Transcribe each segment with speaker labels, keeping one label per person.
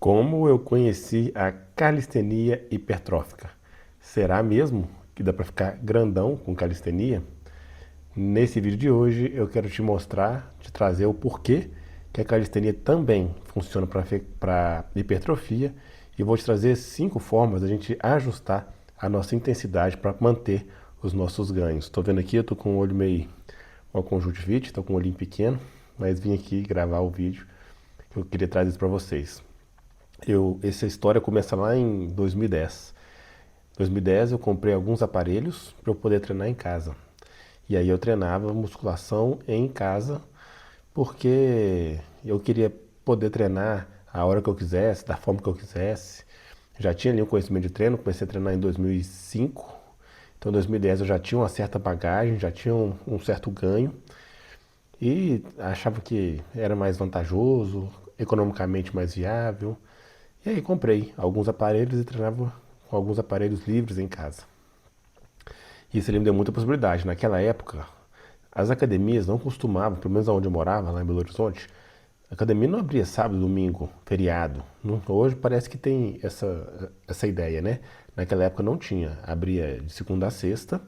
Speaker 1: Como eu conheci a calistenia hipertrófica? Será mesmo que dá para ficar grandão com calistenia? Nesse vídeo de hoje eu quero te mostrar, te trazer o porquê que a calistenia também funciona para hipertrofia e vou te trazer 5 formas da gente ajustar a nossa intensidade para manter os nossos ganhos. Estou vendo aqui, eu estou com o olho meio uma conjuntivite, estou com o olhinho pequeno, mas vim aqui gravar o vídeo que eu queria trazer isso para vocês. Essa história começa lá em 2010. Em 2010 eu comprei alguns aparelhos para eu poder treinar em casa. E aí eu treinava musculação em casa porque eu queria poder treinar a hora que eu quisesse, da forma que eu quisesse. Já tinha ali um conhecimento de treino, comecei a treinar em 2005. Então em 2010 eu já tinha uma certa bagagem, já tinha um certo ganho e achava que era mais vantajoso, economicamente mais viável. E aí comprei alguns aparelhos e treinava com alguns aparelhos livres em casa. Isso ele me deu muita possibilidade. Naquela época, as academias não costumavam, pelo menos onde eu morava, lá em Belo Horizonte, a academia não abria sábado, domingo, feriado. Hoje parece que tem essa ideia, né? Naquela época não tinha. Abria de segunda a sexta,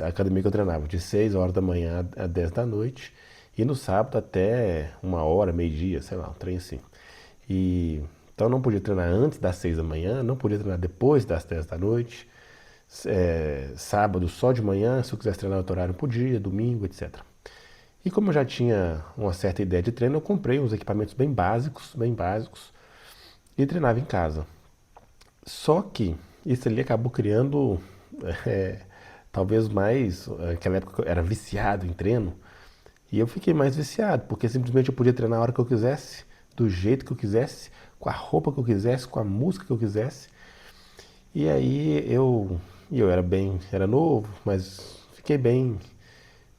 Speaker 1: a academia que eu treinava, de 6 horas da manhã a 10 da noite, e no sábado até 1 hora, meio-dia, sei lá, um trem assim. E então não podia treinar antes das 6 da manhã, não podia treinar depois das 10 da noite. Sábado só de manhã, se eu quisesse treinar outro horário podia, domingo, etc. E como eu já tinha uma certa ideia de treino, eu comprei uns equipamentos bem básicos, e treinava em casa. Só que isso ali acabou criando, é, talvez mais, naquela época eu era viciado em treino, e eu fiquei mais viciado, porque simplesmente eu podia treinar a hora que eu quisesse, do jeito que eu quisesse, com a roupa que eu quisesse, com a música que eu quisesse. E aí eu era novo, mas fiquei bem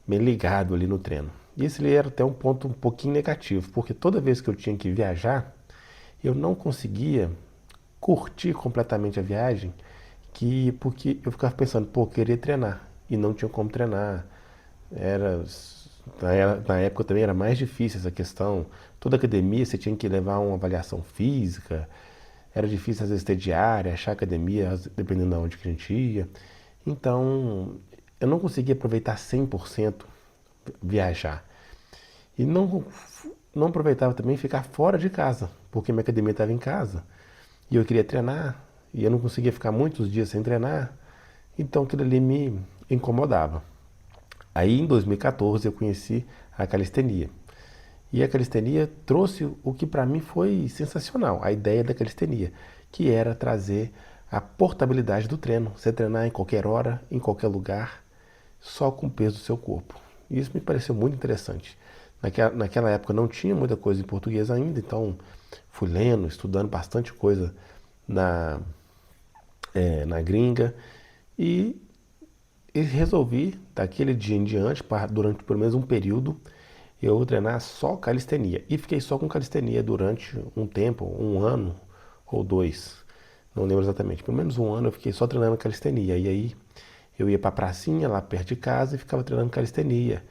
Speaker 1: ligado ali no treino. E esse ali era até um ponto um pouquinho negativo, porque toda vez que eu tinha que viajar, eu não conseguia curtir completamente a viagem, porque eu ficava pensando, pô, eu queria treinar e não tinha como treinar. Era na época também era mais difícil essa questão. Toda academia você tinha que levar uma avaliação física. Era difícil às vezes ter diária, achar academia, dependendo de onde que a gente ia. Então, eu não conseguia aproveitar 100% viajar. E não aproveitava também ficar fora de casa, porque minha academia estava em casa. E eu queria treinar, e eu não conseguia ficar muitos dias sem treinar. Então aquilo ali me incomodava. Aí em 2014 eu conheci a calistenia. E a calistenia trouxe o que para mim foi sensacional, a ideia da calistenia, que era trazer a portabilidade do treino. Você treinar em qualquer hora, em qualquer lugar, só com o peso do seu corpo. E isso me pareceu muito interessante. Naquela época não tinha muita coisa em português ainda, então fui lendo, estudando bastante coisa na, na gringa e e resolvi, daquele dia em diante, durante pelo menos um período, eu treinar só calistenia. E fiquei só com calistenia durante um tempo, 1 ano ou 2, não lembro exatamente. Pelo menos 1 ano eu fiquei só treinando calistenia. E aí eu ia pra pracinha lá perto de casa e ficava treinando calistenia.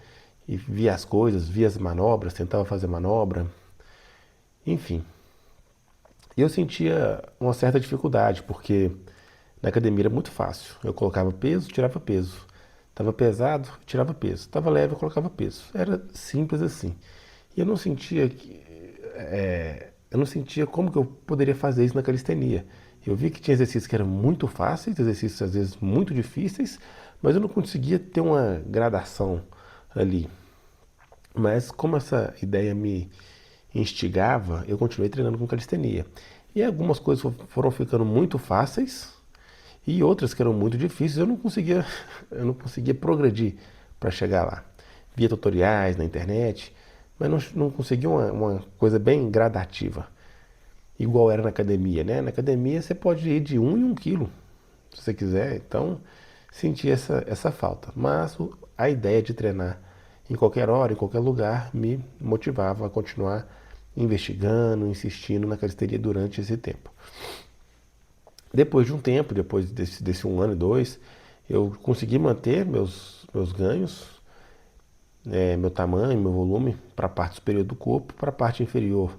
Speaker 1: E via as coisas, via as manobras, tentava fazer manobra. Enfim, eu sentia uma certa dificuldade, porque na academia era muito fácil. Eu colocava peso, tirava peso. Estava pesado, tirava peso. Estava leve, eu colocava peso. Era simples assim. E eu não sentia eu não sentia como que eu poderia fazer isso na calistenia. Eu vi que tinha exercícios que eram muito fáceis, exercícios às vezes muito difíceis, mas eu não conseguia ter uma gradação ali. Mas como essa ideia me instigava, eu continuei treinando com calistenia. E algumas coisas foram ficando muito fáceis e outras que eram muito difíceis, eu não conseguia progredir para chegar lá. Via tutoriais na internet, mas não conseguia uma coisa bem gradativa, igual era na academia, né? Na academia você pode ir de 1 em 1 quilo, se você quiser, então senti essa falta. Mas a ideia de treinar em qualquer hora, em qualquer lugar, me motivava a continuar investigando, insistindo na calistenia durante esse tempo. Depois de um tempo, depois desse 1 ano e 2, eu consegui manter meus ganhos, meu tamanho, meu volume, para a parte superior do corpo, para a parte inferior.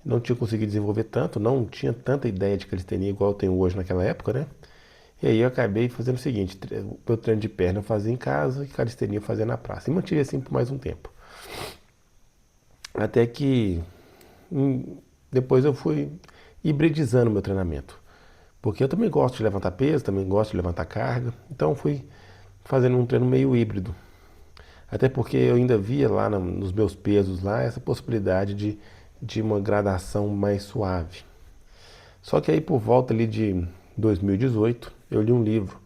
Speaker 1: não tinha conseguido desenvolver tanto, não tinha tanta ideia de calistenia igual eu tenho hoje naquela época, né? E aí eu acabei fazendo o seguinte, o meu treino de perna eu fazia em casa e calistenia eu fazia na praça. E mantive assim por mais um tempo. Até que depois eu fui hibridizando o meu treinamento. Porque eu também gosto de levantar peso, também gosto de levantar carga. Então eu fui fazendo um treino meio híbrido. Até porque eu ainda via lá nos meus pesos lá essa possibilidade de uma gradação mais suave. Só que aí por volta ali de 2018, eu li um livro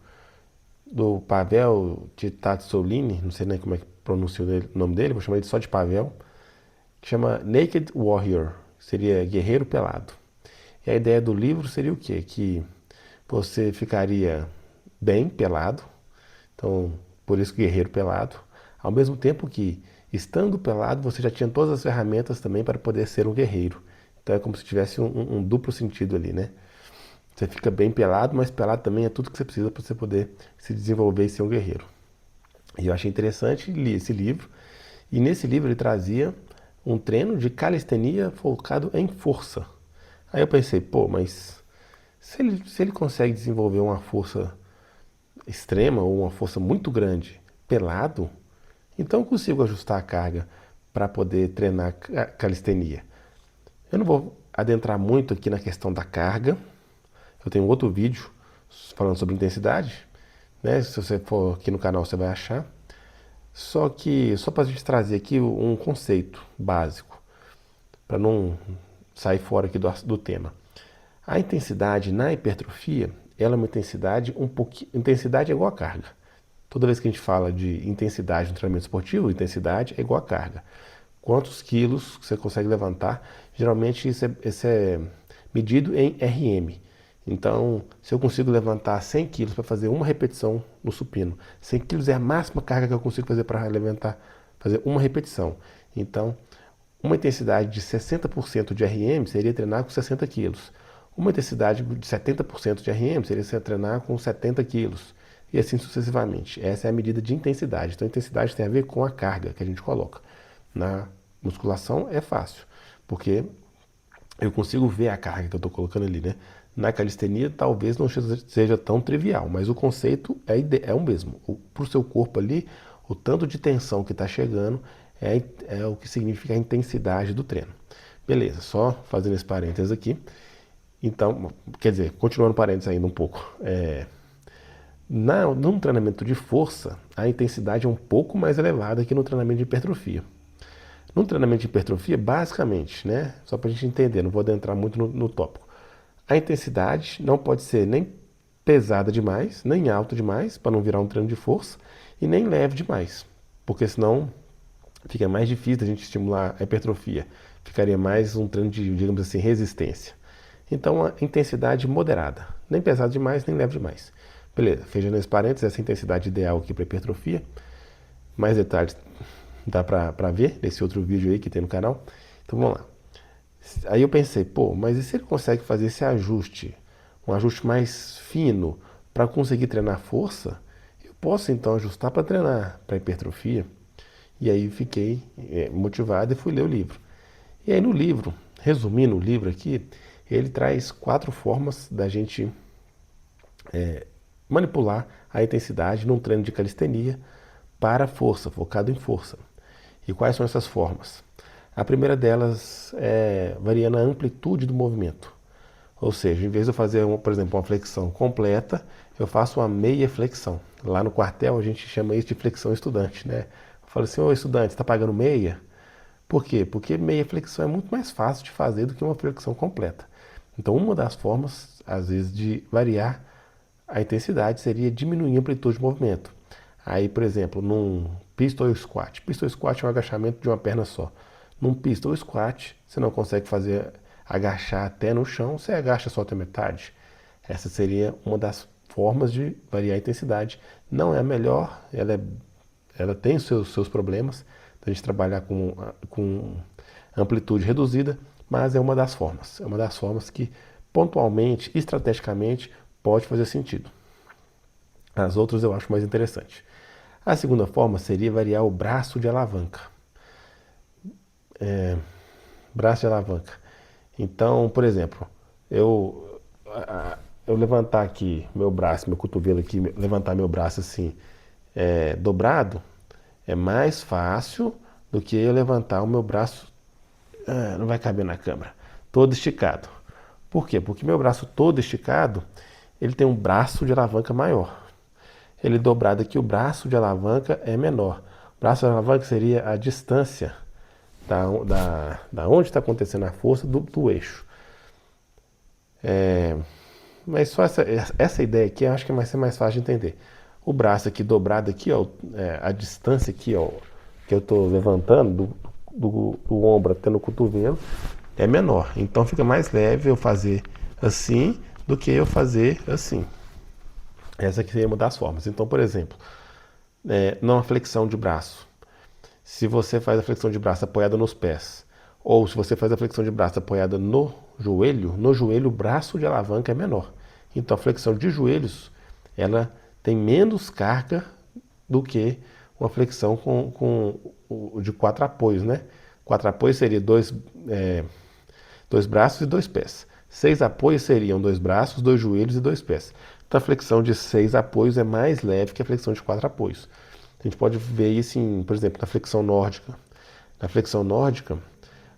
Speaker 1: do Pavel Tsatsouline, não sei nem como é que pronuncia o nome dele, vou chamar ele só de Pavel, que chama Naked Warrior, que seria Guerreiro Pelado. E a ideia do livro seria o quê? Que você ficaria bem pelado, então por isso Guerreiro Pelado, ao mesmo tempo que, estando pelado, você já tinha todas as ferramentas também para poder ser um guerreiro. Então é como se tivesse um duplo sentido ali, né? Você fica bem pelado, mas pelado também é tudo que você precisa para você poder se desenvolver e ser um guerreiro. E eu achei interessante, li esse livro, e nesse livro ele trazia um treino de calistenia focado em força. Aí eu pensei, pô, mas se ele consegue desenvolver uma força extrema ou uma força muito grande pelado, então eu consigo ajustar a carga para poder treinar calistenia. Eu não vou adentrar muito aqui na questão da carga. Eu tenho outro vídeo falando sobre intensidade, né? Se você for aqui no canal você vai achar. Só que, só para a gente trazer aqui um conceito básico, para não sair fora aqui do tema. A intensidade na hipertrofia, ela é uma intensidade um pouquinho. Intensidade é igual a carga. Toda vez que a gente fala de intensidade no treinamento esportivo, intensidade é igual a carga. Quantos quilos você consegue levantar? Geralmente isso é medido em RM. Então, se eu consigo levantar 100 quilos para fazer uma repetição no supino, 100 quilos é a máxima carga que eu consigo fazer para levantar, fazer uma repetição. Então, uma intensidade de 60% de RM seria treinar com 60 quilos. Uma intensidade de 70% de RM seria treinar com 70 quilos. E assim sucessivamente. Essa é a medida de intensidade. Então, a intensidade tem a ver com a carga que a gente coloca. Na musculação é fácil, porque eu consigo ver a carga que eu estou colocando ali, né? Na calistenia talvez não seja tão trivial, mas o conceito é o mesmo. Para o seu corpo ali, o tanto de tensão que está chegando é o que significa a intensidade do treino. Beleza, só fazendo esse parênteses aqui. Então, quer dizer, continuando parênteses ainda um pouco. Num treinamento de força, a intensidade é um pouco mais elevada que no treinamento de hipertrofia. No treinamento de hipertrofia, basicamente, né, só para a gente entender, não vou adentrar muito no tópico, a intensidade não pode ser nem pesada demais, nem alta demais, para não virar um treino de força, e nem leve demais, porque senão fica mais difícil a gente estimular a hipertrofia, ficaria mais um treino de, digamos assim, resistência. Então, a intensidade moderada, nem pesada demais, nem leve demais. Beleza, fechando esse parênteses, essa intensidade ideal aqui para hipertrofia. Mais detalhes dá para ver nesse outro vídeo aí que tem no canal. Então vamos lá. Aí eu pensei, pô, mas e se ele consegue fazer esse ajuste, um ajuste mais fino para conseguir treinar força, eu posso então ajustar para treinar para hipertrofia. E aí fiquei motivado e fui ler o livro. E aí no livro, resumindo o livro aqui, ele traz 4 formas da gente manipular a intensidade num treino de calistenia para força, focado em força. E quais são essas formas? A primeira delas é variando a amplitude do movimento. Ou seja, em vez de eu fazer, por exemplo, uma flexão completa, eu faço uma meia flexão. Lá no quartel a gente chama isso de flexão estudante, né? Eu falo assim, ô estudante, está pagando meia? Por quê? Porque meia flexão é muito mais fácil de fazer do que uma flexão completa. Então, uma das formas, às vezes, de variar a intensidade seria diminuir a amplitude de movimento. Aí, por exemplo, num pistol squat. Pistol squat é um agachamento de uma perna só. Num pistol squat, você não consegue fazer agachar até no chão, você agacha só até metade. Essa seria uma das formas de variar a intensidade. Não é a melhor, ela tem os seus problemas, a gente trabalhar com amplitude reduzida, mas é uma das formas. É uma das formas que pontualmente, estrategicamente, pode fazer sentido. As outras eu acho mais interessante. A segunda forma seria variar o braço de alavanca. Braço de alavanca. Então, por exemplo, eu, eu levantar aqui meu braço, meu cotovelo aqui, levantar meu braço assim, dobrado, é mais fácil do que eu levantar o meu braço, não vai caber na câmera, todo esticado. Por quê? Porque meu braço todo esticado, ele tem um braço de alavanca maior. Ele dobrado aqui, o braço de alavanca é menor. O braço de alavanca seria a distância da onde está acontecendo a força do eixo. Mas só essa ideia aqui eu acho que vai ser mais fácil de entender. O braço aqui dobrado aqui, ó, a distância aqui, ó, que eu estou levantando do ombro até no cotovelo é menor. Então fica mais leve eu fazer assim do que eu fazer assim. Essa aqui seria uma das formas. Então, por exemplo, numa flexão de braço, se você faz a flexão de braço apoiada nos pés, ou se você faz a flexão de braço apoiada no joelho o braço de alavanca é menor. Então a flexão de joelhos, ela tem menos carga do que uma flexão de 4 apoios, né? 4 apoios seria dois braços e 2 pés. 6 apoios seriam 2 braços, 2 joelhos e 2 pés. Então a flexão de 6 apoios é mais leve que a flexão de 4 apoios. A gente pode ver isso, por exemplo, na flexão nórdica. Na flexão nórdica,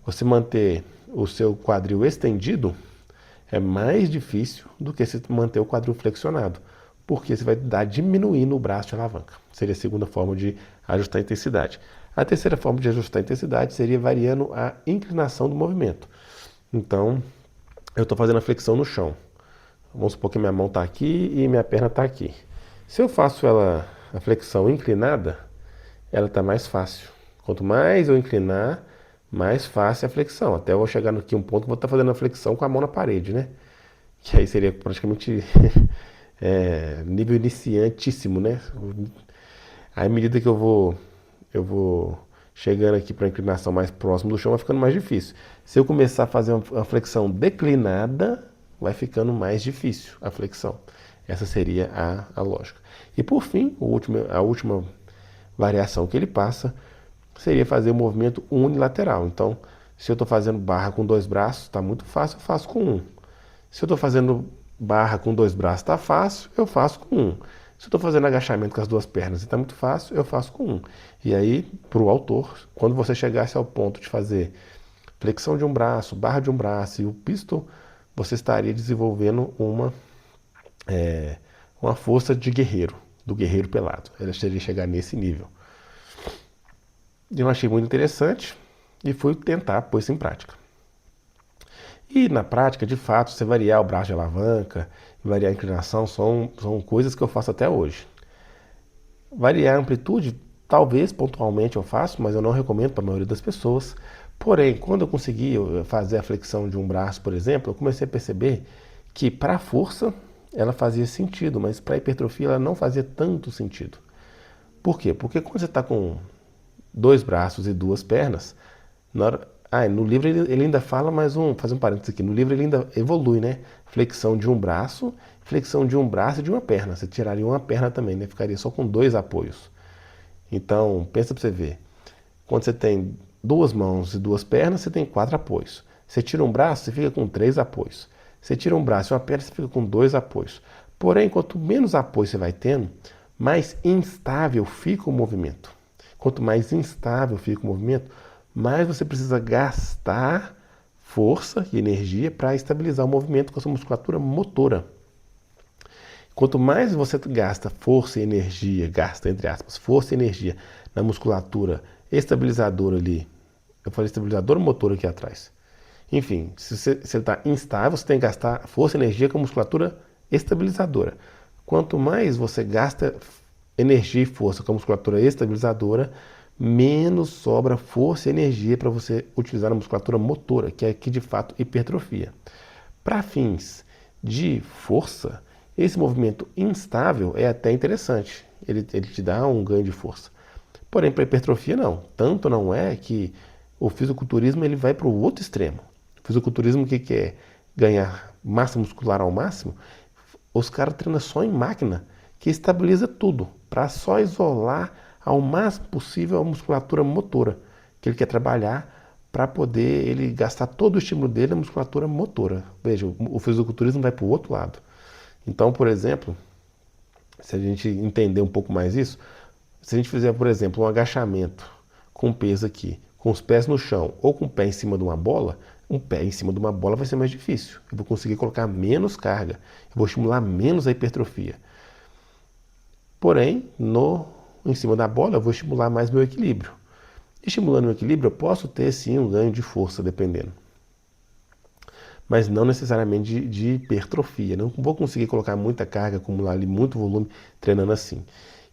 Speaker 1: você manter o seu quadril estendido é mais difícil do que se manter o quadril flexionado, porque você vai dar diminuindo o braço de alavanca. Seria a segunda forma de ajustar a intensidade. A terceira forma de ajustar a intensidade seria variando a inclinação do movimento. Então, eu estou fazendo a flexão no chão. Vamos supor que minha mão está aqui e minha perna está aqui. Se eu faço a flexão inclinada, ela está mais fácil. Quanto mais eu inclinar, mais fácil é a flexão. Até eu vou chegar aqui um ponto que eu vou estar fazendo a flexão com a mão na parede, né? Que aí seria praticamente nível iniciantíssimo, né? Aí, à medida que eu vou chegando aqui para a inclinação mais próxima do chão, vai ficando mais difícil. Se eu começar a fazer uma flexão declinada, vai ficando mais difícil a flexão. Essa seria a lógica. E por fim, a última variação que ele passa seria fazer o movimento unilateral. Então, se eu estou fazendo barra com 2 braços, está muito fácil, eu faço com um. Se eu estou fazendo barra com 2 braços, está fácil, eu faço com um. Se eu estou fazendo agachamento com as 2 pernas e está muito fácil, eu faço com um. E aí, para o autor, quando você chegasse ao ponto de fazer flexão de um braço, barra de um braço e o pistol, você estaria desenvolvendo uma força de guerreiro, do guerreiro pelado. Ela seria chegar nesse nível. Eu achei muito interessante e fui tentar pôr isso em prática. E na prática, de fato, você variar o braço de alavanca, variar a inclinação, são coisas que eu faço até hoje. Variar a amplitude, talvez pontualmente eu faço, mas eu não recomendo para a maioria das pessoas. Porém, quando eu consegui fazer a flexão de um braço, por exemplo, eu comecei a perceber que para a força ela fazia sentido, mas para a hipertrofia ela não fazia tanto sentido. Por quê? Porque quando você está com 2 braços e 2 pernas, no livro ele ainda fala fazer um parênteses aqui, no livro ele ainda evolui, né? Flexão de um braço e de uma perna. Você tiraria uma perna também, né? Ficaria só com 2 apoios. Então, pensa para você ver. Quando você tem 2 mãos e 2 pernas, você tem 4 apoios. Você tira um braço, você fica com 3 apoios. Você tira um braço e uma perna, você fica com 2 apoios. Porém, quanto menos apoio você vai tendo, mais instável fica o movimento. Quanto mais instável fica o movimento, mais você precisa gastar força e energia para estabilizar o movimento com a sua musculatura motora. Quanto mais você gasta força e energia, entre aspas, força e energia na musculatura estabilizadora ali, eu falei estabilizadora ou motora aqui atrás. Enfim, se você está instável, você tem que gastar força e energia com a musculatura estabilizadora. Quanto mais você gasta energia e força com a musculatura estabilizadora, menos sobra força e energia para você utilizar na musculatura motora, que é que de fato hipertrofia. Para fins de força, esse movimento instável é até interessante, ele te dá um ganho de força. Porém, para hipertrofia não. Tanto não é que o fisiculturismo ele vai para o outro extremo. O fisiculturismo que é ganhar massa muscular ao máximo, os caras treinam só em máquina, que estabiliza tudo, para só isolar ao máximo possível a musculatura motora, que ele quer trabalhar para poder ele gastar todo o estímulo dele na musculatura motora. Veja, o fisiculturismo vai para o outro lado. Então, por exemplo, se a gente entender um pouco mais isso, se a gente fizer, por exemplo, um agachamento com peso aqui, com os pés no chão ou com o pé em cima de uma bola, um pé em cima de uma bola vai ser mais difícil. Eu vou conseguir colocar menos carga, eu vou estimular menos a hipertrofia. Porém, em cima da bola, eu vou estimular mais meu equilíbrio. Estimulando o equilíbrio, eu posso ter sim um ganho de força, dependendo. Mas não necessariamente de hipertrofia. Não vou conseguir colocar muita carga, acumular ali muito volume treinando assim.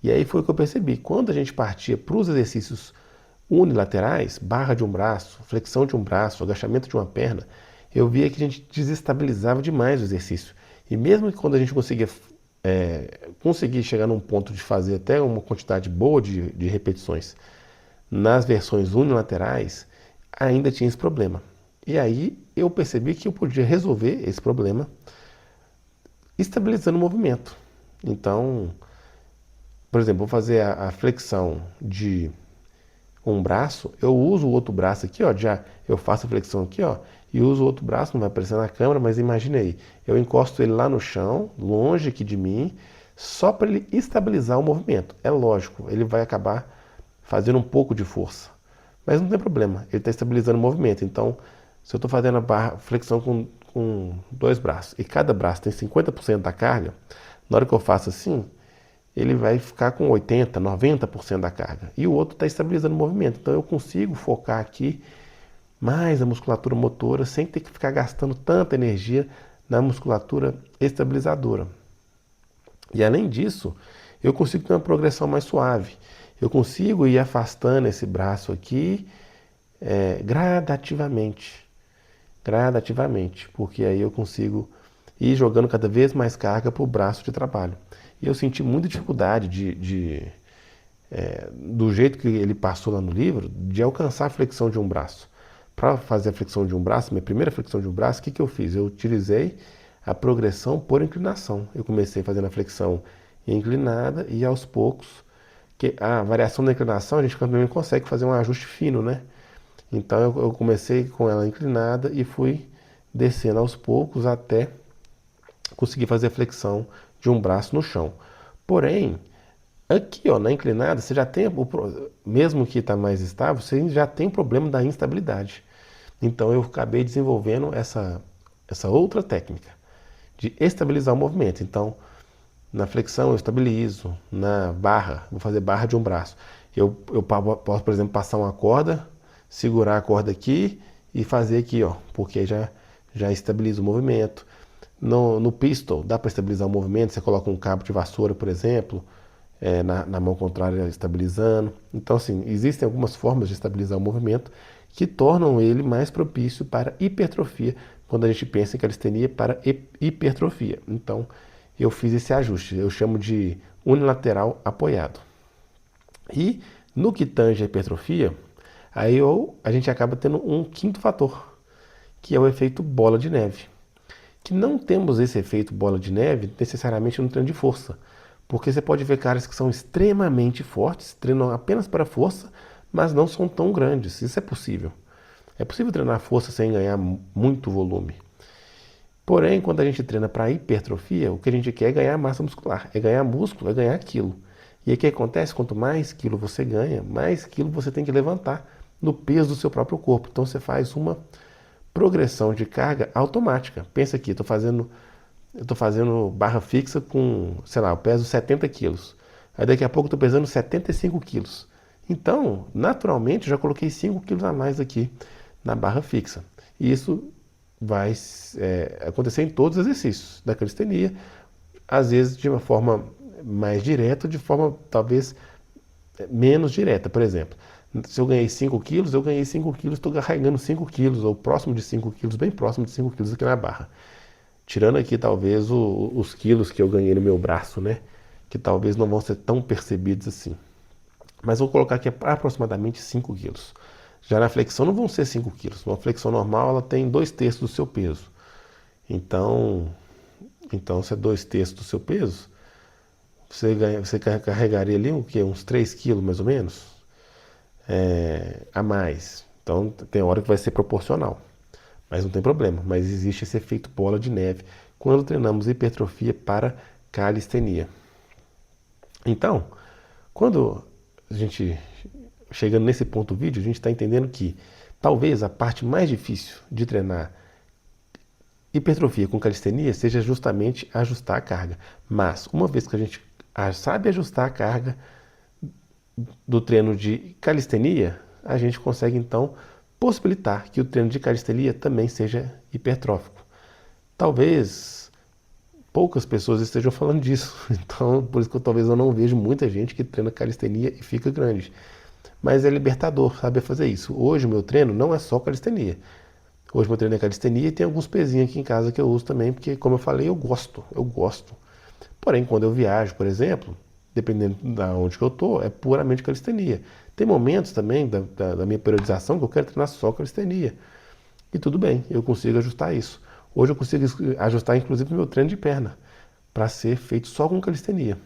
Speaker 1: E aí foi o que eu percebi. Quando a gente partia para os exercícios unilaterais, barra de um braço, flexão de um braço, agachamento de uma perna, eu via que a gente desestabilizava demais o exercício. E mesmo que quando a gente conseguir chegar num ponto de fazer até uma quantidade boa de repetições nas versões unilaterais, ainda tinha esse problema. E aí eu percebi que eu podia resolver esse problema estabilizando o movimento. Então, por exemplo, vou fazer a flexão de um braço, eu uso o outro braço aqui, ó, já eu faço a flexão aqui, ó, e uso o outro braço, não vai aparecer na câmera, mas imagine aí, eu encosto ele lá no chão, longe aqui de mim, só para ele estabilizar o movimento. É lógico, ele vai acabar fazendo um pouco de força, mas não tem problema, ele está estabilizando o movimento. Então, se eu estou fazendo a flexão com dois braços e cada braço tem 50% da carga, na hora que eu faço assim, ele vai ficar com 80%, 90% da carga. E o outro está estabilizando o movimento. Então eu consigo focar aqui mais a musculatura motora sem ter que ficar gastando tanta energia na musculatura estabilizadora. E além disso, eu consigo ter uma progressão mais suave. Eu consigo ir afastando esse braço aqui gradativamente. Gradativamente, porque aí eu consigo ir jogando cada vez mais carga para o braço de trabalho. E eu senti muita dificuldade do jeito que ele passou lá no livro, de alcançar a flexão de um braço. Para fazer a flexão de um braço, minha primeira flexão de um braço, o que eu fiz? Eu utilizei a progressão por inclinação. Eu comecei fazendo a flexão inclinada e aos poucos, que a variação da inclinação a gente também consegue fazer um ajuste fino, né? Então eu comecei com ela inclinada e fui descendo aos poucos até conseguir fazer a flexão de um braço no chão. Porém, aqui ó, na inclinada, você já tem, mesmo que está mais estável, você já tem o problema da instabilidade. Então eu acabei desenvolvendo essa outra técnica de estabilizar o movimento. Então, na flexão eu estabilizo, na barra, vou fazer barra de um braço. Eu posso, por exemplo, passar uma corda, segurar a corda aqui e fazer aqui, ó, porque já estabiliza o movimento. No pistol, dá para estabilizar o movimento, você coloca um cabo de vassoura, por exemplo, na mão contrária estabilizando. Então, assim, existem algumas formas de estabilizar o movimento que tornam ele mais propício para hipertrofia, quando a gente pensa em calistenia para hipertrofia. Então, eu fiz esse ajuste, eu chamo de unilateral apoiado. E no que tange a hipertrofia, aí a gente acaba tendo um quinto fator, que é o efeito bola de neve. Que não temos esse efeito bola de neve necessariamente no treino de força. Porque você pode ver caras que são extremamente fortes, treinam apenas para força, mas não são tão grandes. Isso é possível. É possível treinar força sem ganhar muito volume. Porém, quando a gente treina para hipertrofia, o que a gente quer é ganhar massa muscular, é ganhar músculo, é ganhar quilo. E aí o que acontece? Quanto mais quilo você ganha, mais quilo você tem que levantar no peso do seu próprio corpo. Então você faz uma progressão de carga automática. Pensa aqui, eu tô fazendo barra fixa com, sei lá, eu peso 70 quilos. Aí daqui a pouco eu tô pesando 75 quilos. Então, naturalmente, eu já coloquei 5 quilos a mais aqui na barra fixa. E isso vai acontecer em todos os exercícios da calistenia, às vezes de uma forma mais direta, de forma talvez menos direta. Por exemplo, se eu ganhei 5 quilos, eu ganhei 5 quilos, estou carregando 5 quilos, ou próximo de 5 quilos, bem próximo de 5 quilos aqui na barra. Tirando aqui talvez os quilos que eu ganhei no meu braço, né? Que talvez não vão ser tão percebidos assim. Mas vou colocar aqui aproximadamente 5 quilos. Já na flexão não vão ser 5 quilos. Uma flexão normal ela tem 2/3 do seu peso. Então se é 2/3 do seu peso, você carregaria ali o quê? Uns 3 quilos mais ou menos a mais. Então tem hora que vai ser proporcional, mas não tem problema. Mas existe esse efeito bola de neve quando treinamos hipertrofia para calistenia. Então, quando a gente chegando nesse ponto do vídeo, a gente está entendendo que talvez a parte mais difícil de treinar hipertrofia com calistenia seja justamente ajustar a carga. Mas uma vez que a gente sabe ajustar a carga do treino de calistenia, a gente consegue então possibilitar que o treino de calistenia também seja hipertrófico. Talvez poucas pessoas estejam falando disso, então por isso que talvez eu não vejo muita gente que treina calistenia e fica grande. Mas é libertador saber fazer isso. Hoje o meu treino não é só calistenia. Hoje meu treino é calistenia e tem alguns pezinhos aqui em casa que eu uso também, porque como eu falei, eu gosto. Porém, quando eu viajo, por exemplo, dependendo da onde que eu estou, é puramente calistenia. Tem momentos também da minha periodização que eu quero treinar só calistenia. E tudo bem, eu consigo ajustar isso. Hoje eu consigo ajustar inclusive o meu treino de perna para ser feito só com calistenia.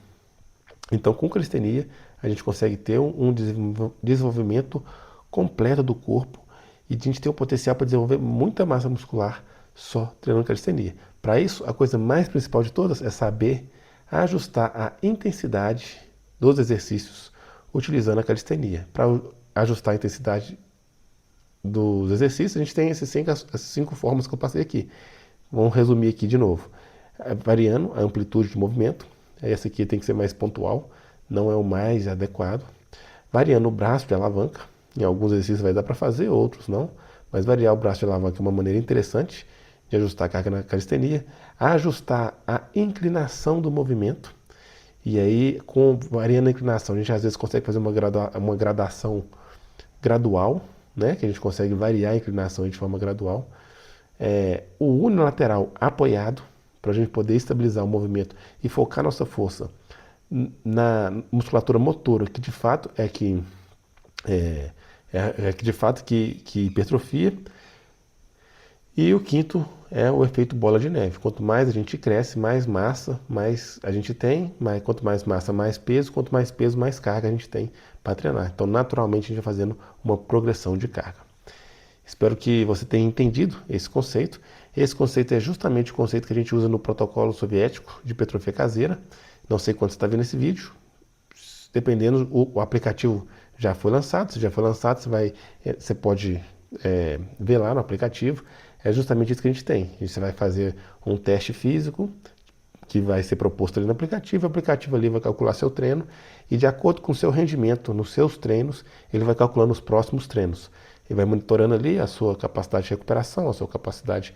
Speaker 1: Então, com calistenia, a gente consegue ter um desenvolvimento completo do corpo e a gente tem o potencial para desenvolver muita massa muscular só treinando calistenia. Para isso, a coisa mais principal de todas é saber ajustar a intensidade dos exercícios utilizando a calistenia. Para ajustar a intensidade dos exercícios, a gente tem essas cinco formas que eu passei aqui. Vamos resumir aqui de novo. Variando a amplitude de movimento, essa aqui tem que ser mais pontual, não é o mais adequado. Variando o braço de alavanca, em alguns exercícios vai dar para fazer, outros não, mas variar o braço de alavanca é uma maneira interessante de ajustar a carga na calistenia. Ajustar a inclinação do movimento, e aí variando a inclinação, a gente às vezes consegue fazer uma gradação gradual, né, que a gente consegue variar a inclinação de forma gradual. O unilateral apoiado, para a gente poder estabilizar o movimento e focar nossa força na musculatura motora, que de fato que hipertrofia. E o quinto é o efeito bola de neve. Quanto mais a gente cresce, mais massa mais a gente tem, quanto mais massa, mais peso, quanto mais peso, mais carga a gente tem para treinar. Então, naturalmente, a gente vai fazendo uma progressão de carga. Espero que você tenha entendido esse conceito. Esse conceito é justamente o conceito que a gente usa no protocolo soviético de hipertrofia caseira. Não sei quando você está vendo esse vídeo. Dependendo, o aplicativo já foi lançado. Se já foi lançado, você pode ver lá no aplicativo. É justamente isso que a gente tem. Você vai fazer um teste físico que vai ser proposto ali no aplicativo. O aplicativo ali vai calcular seu treino e de acordo com o seu rendimento nos seus treinos, ele vai calculando os próximos treinos. Ele vai monitorando ali a sua capacidade de recuperação, a sua capacidade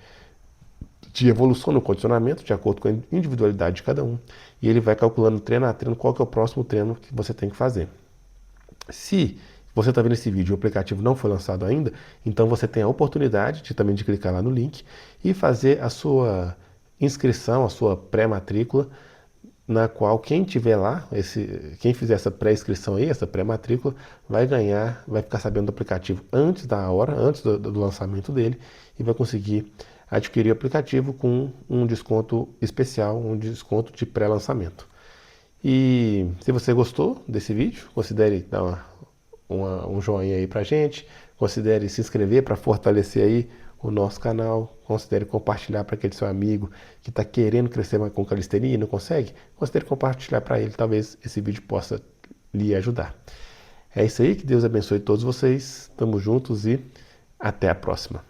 Speaker 1: de evolução no condicionamento, de acordo com a individualidade de cada um. E ele vai calculando treino a treino qual que é o próximo treino que você tem que fazer. Se você está vendo esse vídeo e o aplicativo não foi lançado ainda, então você tem a oportunidade de clicar lá no link e fazer a sua inscrição, a sua pré-matrícula, na qual quem tiver lá, quem fizer essa pré-inscrição aí, essa pré-matrícula, vai ficar sabendo do aplicativo antes da hora, antes do lançamento dele, e vai conseguir adquirir o aplicativo com um desconto especial, um desconto de pré-lançamento. E se você gostou desse vídeo, considere dar um joinha aí pra gente, considere se inscrever para fortalecer aí o nosso canal, considere compartilhar para aquele seu amigo que está querendo crescer com calistenia e não consegue, considere compartilhar para ele, talvez esse vídeo possa lhe ajudar. É isso aí, que Deus abençoe todos vocês, tamo juntos e até a próxima.